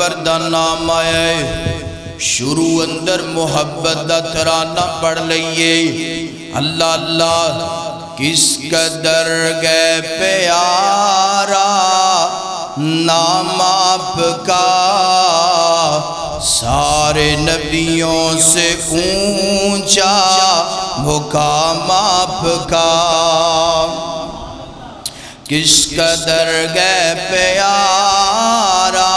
پیغمبر دا نام آیا ہے شروع اندر محبت دا ترانہ پڑھ لئیے اللہ اللہ کس قدر گئے پیارا نام آپ کا سارے نبیوں سے اونچا مقام آپ کا کس قدر گئے پیارا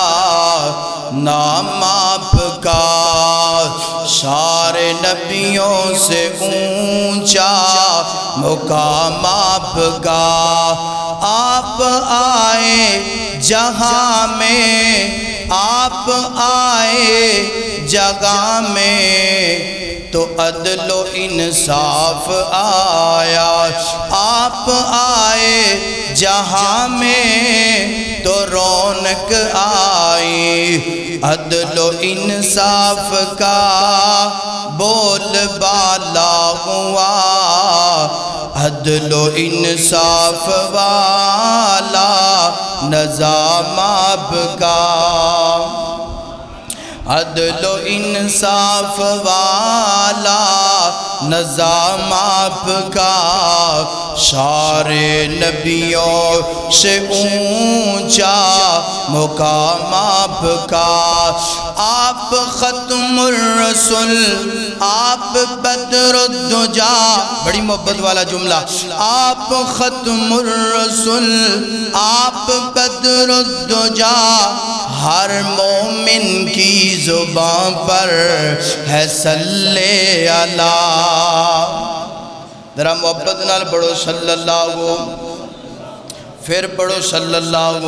نام آپ کا سارے نبیوں سے اونچا مقام آپ کا آپ آئے جہاں میں آپ آئے جگہ میں تو عدل و انصاف آیا آپ آئے جہاں میں تو رونق آئی عدل و انصاف کا بول بالا ہوا عدل و انصاف والا نظام آپ کا عدل و انصاف والا نظام آپ کا سارے نبیوں سے اونچا مقام آپ کا آپ ختم الرسل آپ بدر الدجا بڑی محبت والا جملہ آپ ختم الرسل آپ بدر الدجا ہر مومن کی زبان پر ہے صلی اللہ ذرا محبت نال پڑھو صلی اللہ پھر پڑھو صلی اللہ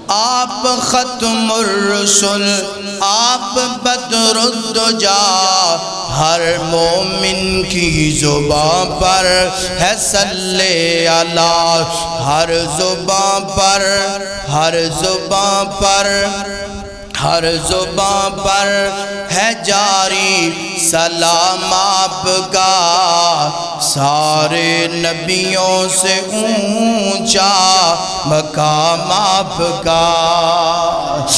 آپ ختم الرسل آپ بدر الدجا ہر مومن کی زبان پر ہے صلی اللہ ہر زبان پر ہر زبان پر ہر زبان پر ہے جاری سلام آپ کا سارے نبیوں سے اونچا مقام آپ کا